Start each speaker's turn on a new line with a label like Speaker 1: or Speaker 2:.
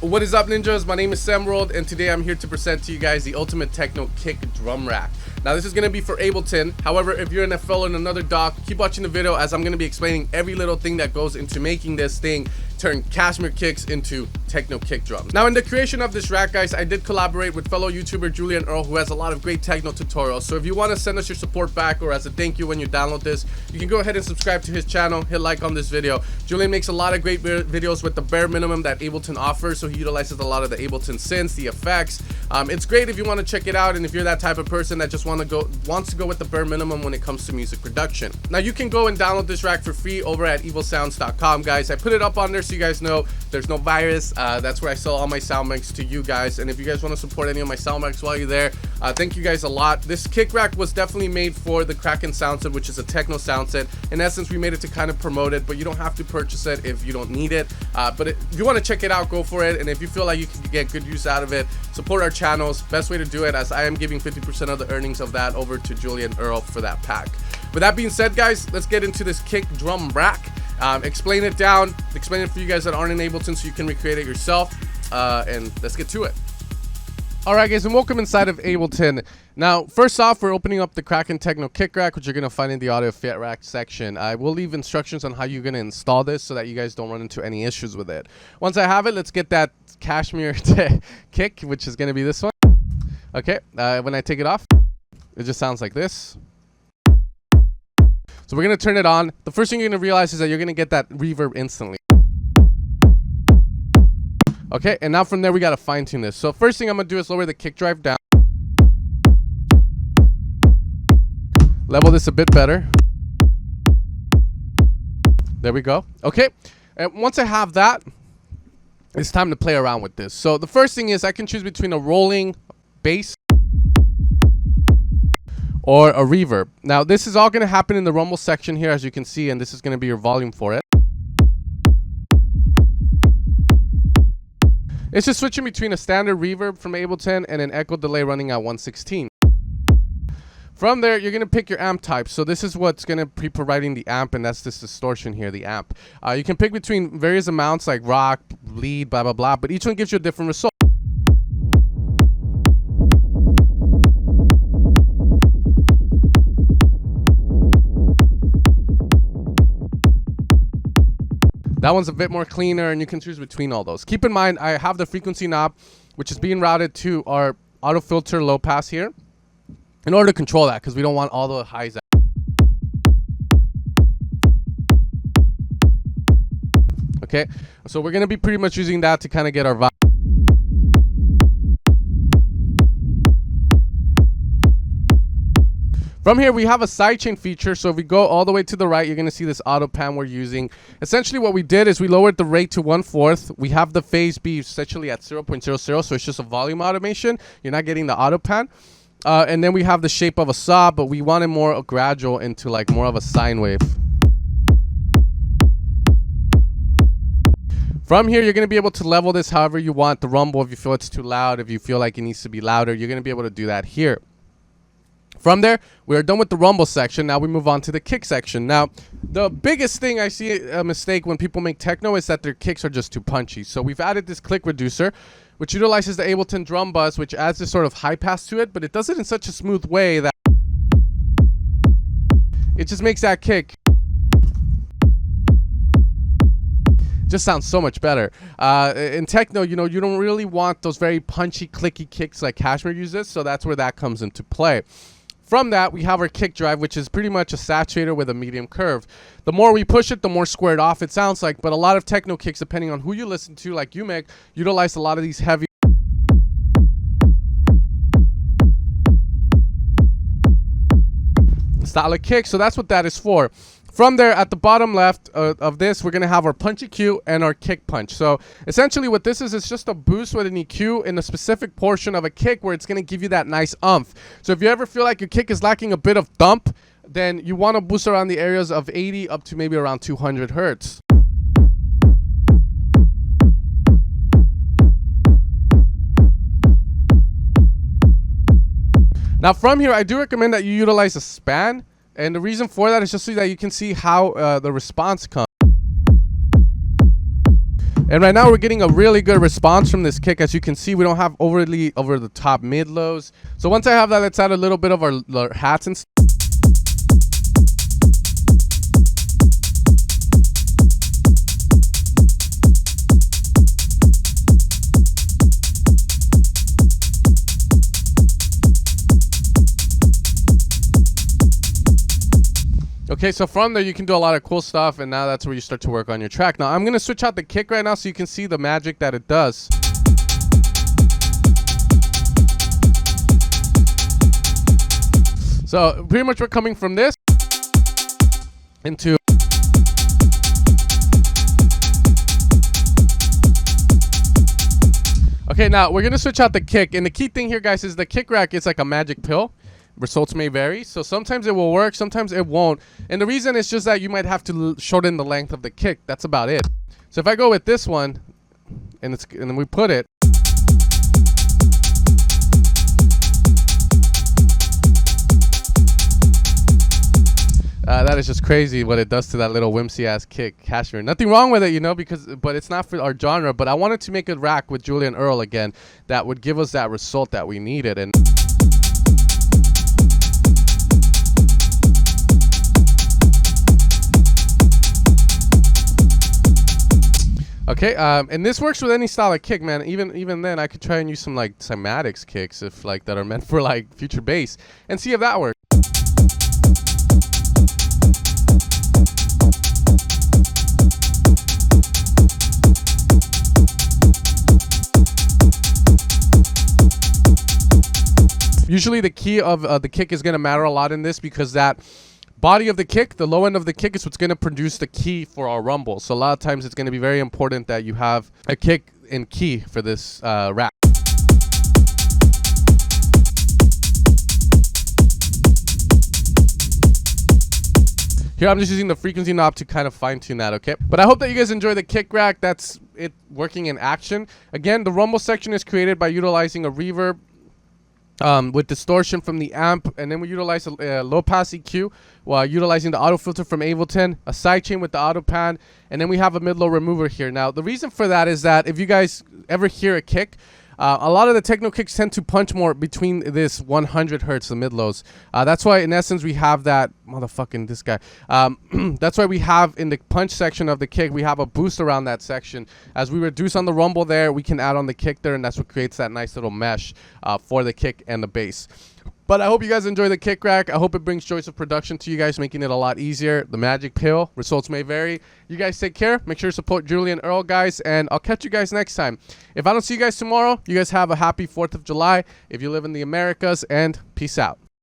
Speaker 1: What is up, ninjas? My name is Samworld, and today I'm here to present to you guys the ultimate Techno Kick drum rack. Now this is going to be for Ableton. However, if you're an FL and another doc, keep watching the video as I'm going to be explaining every little thing that goes into making this thing turn Kashmir kicks into Techno Kick drums. Now in the creation of this rack, guys, I did collaborate with fellow YouTuber Julien Earle, who has a lot of great techno tutorials. So if you want to send us your support back or as a thank you when you download this, you can go ahead and subscribe to his channel, hit like on this video. Julien makes a lot of great videos with the bare minimum that Ableton offers, so he utilizes a lot of the Ableton synths, the effects. It's great if you want to check it out, and if you're that type of person that just wants to go with the bare minimum when it comes to music production. Now you can go and download this rack for free over at evilsounds.com, guys. I put it up on there so you guys know there's no virus. That's where I sell all my sound mics to you guys, and if you guys want to support any of my sound mics while you're there, thank you guys a lot. This kick rack was definitely made for the Kraken sound set, which is a techno sound set. In essence, we made it to kind of promote it, but you don't have to purchase it if you don't need it. But if you want to check it out, go for it, and if you feel like you can get good use out of it, support our channels. Best way to do it, as I am giving 50% of the earnings of that over to Julien Earle for that pack. With that being said, guys, let's get into this kick drum rack. Explain it for you guys that aren't in Ableton so you can recreate it yourself, and let's get to it. Alright, guys, and welcome inside of Ableton. Now, first off, we're opening up the Kraken Techno Kick rack, which you're going to find in the audio fit rack section. I will leave instructions on how you're going to install this so that you guys don't run into any issues with it. Once I have it, let's get that Kashmir kick, which is going to be this one. Okay, when I take it off, it just sounds like this. So we're going to turn it on. The first thing you're going to realize is that you're going to get that reverb instantly. Okay, and now from there we got to fine tune this. So first thing I'm going to do is lower the kick drive down. Level this a bit better. There we go. Okay, and once I have that, it's time to play around with this. So the first thing is I can choose between a rolling bass or a reverb. Now this is all going to happen in the rumble section here, as you can see, and this is going to be your volume for it. It's just switching between a standard reverb from Ableton and an echo delay running at 116. From there, you're going to pick your amp type. So this is what's going to be providing the amp, and that's this distortion here, the amp. You can pick between various amounts like rock, lead, blah, blah, blah, but each one gives you a different result. That one's a bit more cleaner, and you can choose between all those. Keep in mind, I have the frequency knob, which is being routed to our auto filter low pass here in order to control that, because we don't want all the highs out. Okay, so we're going to be pretty much using that to kind of get our vibe. From here, we have a sidechain feature, so if we go all the way to the right, you're going to see this auto pan we're using. Essentially, what we did is we lowered the rate to 1/4. We have the phase be essentially at 0.00, so it's just a volume automation. You're not getting the auto pan. And then we have the shape of a saw, but we wanted more gradual into like more of a sine wave. From here, you're going to be able to level this however you want. The rumble, if you feel it's too loud, if you feel like it needs to be louder, you're going to be able to do that here. From there, we are done with the rumble section. Now we move on to the kick section. Now, the biggest thing I see a mistake when people make techno is that their kicks are just too punchy. So we've added this click reducer, which utilizes the Ableton drum bus, which adds this sort of high pass to it, but it does it in such a smooth way that it just makes that kick just sounds so much better. In techno, you know, you don't really want those very punchy, clicky kicks like Kashmir uses, so that's where that comes into play. From that, we have our kick drive, which is pretty much a saturator with a medium curve. The more we push it, the more squared off it sounds like, but a lot of techno kicks, depending on who you listen to, like you make, utilize a lot of these heavy style of kick, so that's what that is for. From there, at the bottom left of this, we're going to have our punch EQ and our kick punch. So essentially what this is just a boost with an EQ in a specific portion of a kick where it's going to give you that nice umph. So if you ever feel like your kick is lacking a bit of thump, then you want to boost around the areas of 80 up to maybe around 200 hertz. Now from here, I do recommend that you utilize a span. And the reason for that is just so that you can see how the response comes. And right now we're getting a really good response from this kick. As you can see, we don't have overly over the top mid lows. So once I have that, let's add a little bit of our hats and stuff. Okay, so from there you can do a lot of cool stuff, and now that's where you start to work on your track. Now I'm gonna switch out the kick right now so you can see the magic that it does. So pretty much we're coming from this into okay, now we're gonna switch out the kick, and the key thing here, guys, is the kick rack is like a magic pill. Results may vary, so sometimes it will work, sometimes it won't, and the reason is just that you might have to shorten the length of the kick. That's about it. So if I go with this one and then we put it, that is just crazy what it does to that little whimsy ass kick. Cashmere, nothing wrong with it, you know, but it's not for our genre. But I wanted to make a rack with Julien Earle again that would give us that result that we needed. And okay, and this works with any style of kick, man. Even then, I could try and use some like cymatics kicks if like that are meant for like future bass, and see if that works. Usually, the key of the kick is gonna matter a lot in this, because that body of the kick, the low end of the kick, is what's going to produce the key for our rumble. So a lot of times it's going to be very important that you have a kick in key for this rack. Here I'm just using the frequency knob to kind of fine tune that, okay? But I hope that you guys enjoy the kick rack. That's it working in action. Again, the rumble section is created by utilizing a reverb with distortion from the amp, and then we utilize a low pass EQ while utilizing the auto filter from Ableton, a sidechain with the auto pan, and then we have a mid-low remover here. Now the reason for that is that if you guys ever hear a kick, a lot of the techno kicks tend to punch more between this 100 hertz, the mid-lows. That's why in essence we have that motherfucking this guy. That's why we have in the punch section of the kick, we have a boost around that section. As we reduce on the rumble there, we can add on the kick there, and that's what creates that nice little mesh for the kick and the bass. But I hope you guys enjoy the kick rack. I hope it brings choice of production to you guys, making it a lot easier. The magic pill, results may vary. You guys take care. Make sure to support Julien Earle, guys, and I'll catch you guys next time. If I don't see you guys tomorrow, you guys have a happy 4th of July if you live in the Americas, and peace out.